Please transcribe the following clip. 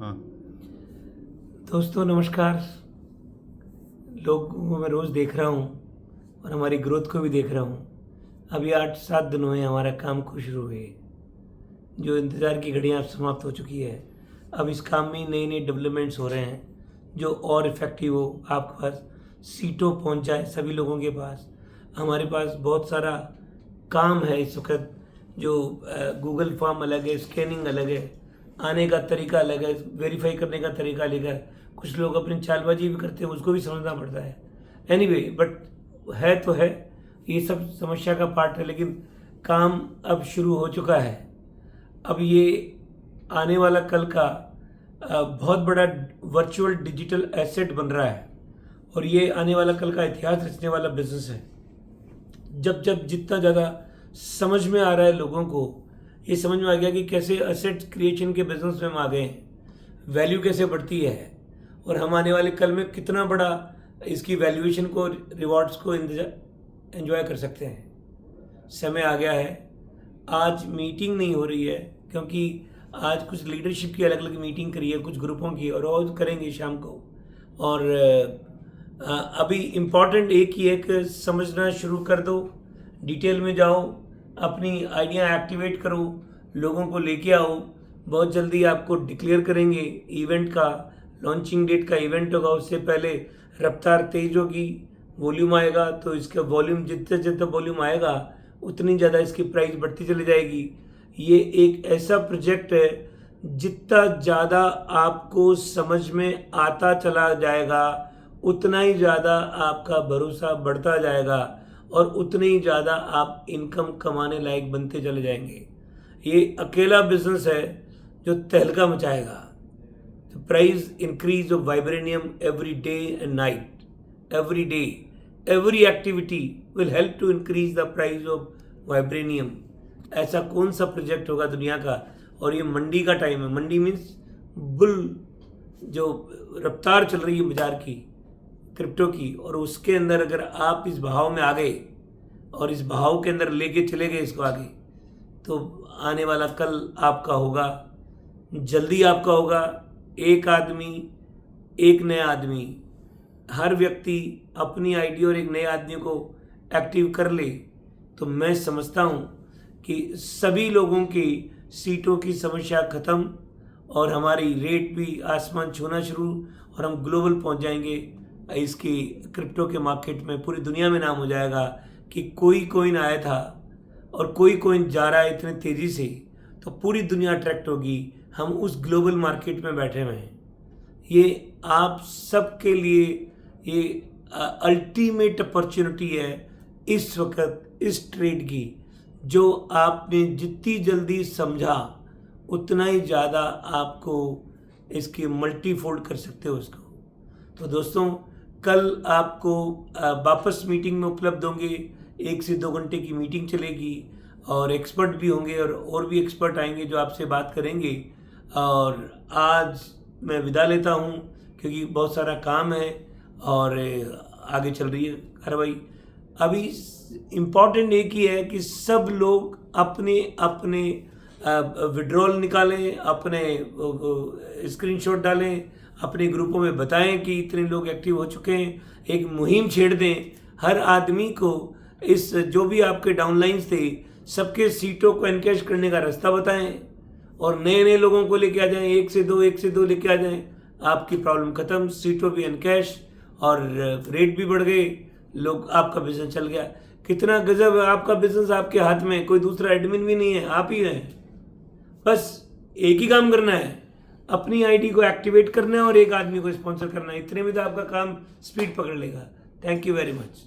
हाँ। दोस्तों नमस्कार। लोगों को मैं रोज़ देख रहा हूँ और हमारी ग्रोथ को भी देख रहा हूँ। अभी 8-7 दिन हुए हमारा काम को शुरू हुए। जो इंतज़ार की घड़ियाँ अब समाप्त हो चुकी है। अब इस काम में नए नए डेवलपमेंट्स हो रहे हैं जो और इफ़ेक्टिव हो, आपके पास सीटों पहुँच जाए सभी लोगों के पास। हमारे पास बहुत सारा काम है इस वक्त। जो गूगल फॉर्म अलग है, स्कैनिंग अलग है, आने का तरीका अलग है, वेरीफाई करने का तरीका अलग है। कुछ लोग अपनी चालबाजी भी करते हैं, उसको भी समझना पड़ता है। एनीवे बट है तो है, ये सब समस्या का पार्ट है, लेकिन काम अब शुरू हो चुका है। अब ये आने वाला कल का बहुत बड़ा वर्चुअल डिजिटल एसेट बन रहा है और ये आने वाला कल का इतिहास रचने वाला बिजनेस है। जब जब जितना ज़्यादा समझ में आ रहा है लोगों को, ये समझ में आ गया कि कैसे एसेट क्रिएशन के बिजनेस में हम आ गए हैं, वैल्यू कैसे बढ़ती है और हम आने वाले कल में कितना बड़ा इसकी वैल्यूएशन को, रिवॉर्ड्स को एंजॉय कर सकते हैं। समय आ गया है। आज मीटिंग नहीं हो रही है क्योंकि आज कुछ लीडरशिप की अलग अलग मीटिंग करी है कुछ ग्रुपों की, और रोज करेंगे शाम को। और अभी इम्पॉर्टेंट एक ही है कि समझना शुरू कर दो, डिटेल में जाओ, अपनी आइडिया एक्टिवेट करो, लोगों को लेके आओ। बहुत जल्दी आपको डिक्लेयर करेंगे इवेंट का, लॉन्चिंग डेट का इवेंट होगा। उससे पहले रफ्तार तेज होगी, वॉल्यूम आएगा, तो इसका वॉल्यूम जितने जितना वॉल्यूम आएगा उतनी ज़्यादा इसकी प्राइस बढ़ती चली जाएगी। ये एक ऐसा प्रोजेक्ट है, जितना ज़्यादा आपको समझ में आता चला जाएगा उतना ही ज़्यादा आपका भरोसा बढ़ता जाएगा और उतने ही ज़्यादा आप इनकम कमाने लायक बनते चले जाएंगे। ये अकेला बिजनेस है जो तहलका मचाएगा। The price increase of vibranium every day and night, every day every activity will help to increase the price of vibranium. ऐसा कौन सा प्रोजेक्ट होगा दुनिया का? और ये मंडी का टाइम है। मंडी मीन्स बुल, जो रफ्तार चल रही है बाजार की, क्रिप्टो की, और उसके अंदर अगर आप इस बहाव में आ गए और इस बहाव के अंदर लेके चले गए इसको आगे, तो आने वाला कल आपका होगा, जल्दी आपका होगा। एक आदमी, एक नया आदमी, हर व्यक्ति अपनी आइडिया और एक नए आदमी को एक्टिव कर ले, तो मैं समझता हूँ कि सभी लोगों की सीटों की समस्या खत्म और हमारी रेट भी आसमान छूना शुरू, और हम ग्लोबल पहुँच जाएंगे। इसकी क्रिप्टो के मार्केट में पूरी दुनिया में नाम हो जाएगा कि कोई कोइन आया था और कोई कोइन जा रहा है इतने तेज़ी से, तो पूरी दुनिया अट्रैक्ट होगी। हम उस ग्लोबल मार्केट में बैठे हुए हैं। ये आप सबके लिए ये अल्टीमेट अपॉर्चुनिटी है इस वक्त इस ट्रेड की। जो आपने जितनी जल्दी समझा उतना ही ज़्यादा आपको इसकी मल्टीफोल्ड कर सकते हो उसको। तो दोस्तों, कल आपको वापस मीटिंग में उपलब्ध होंगे। 1 से 2 घंटे की मीटिंग चलेगी और एक्सपर्ट भी होंगे और भी एक्सपर्ट आएंगे जो आपसे बात करेंगे। और आज मैं विदा लेता हूँ क्योंकि बहुत सारा काम है और आगे चल रही है कार्रवाई। अभी इम्पॉर्टेंट एक ही है कि सब लोग अपने अपने विड्रॉल निकालें, अपने स्क्रीनशॉट डालें, अपने ग्रुपों में बताएं कि इतने लोग एक्टिव हो चुके हैं। एक मुहिम छेड़ दें, हर आदमी को इस जो भी आपके डाउनलाइंस थे सबके सीटों को एनकैश करने का रास्ता बताएं और नए नए लोगों को लेके आ जाएं। 1 से 2 लेके आ जाएं, आपकी प्रॉब्लम खत्म, सीटों भी एनकैश और रेट भी बढ़ गए, लोग, आपका बिजनेस चल गया। कितना गजब है, आपका बिजनेस आपके हाथ में, कोई दूसरा एडमिन भी नहीं है, आप ही हैं। बस एक ही काम करना है, अपनी आईडी को एक्टिवेट करना है और एक आदमी को स्पॉन्सर करना है। इतने में तो आपका काम स्पीड पकड़ लेगा। Thank you very much.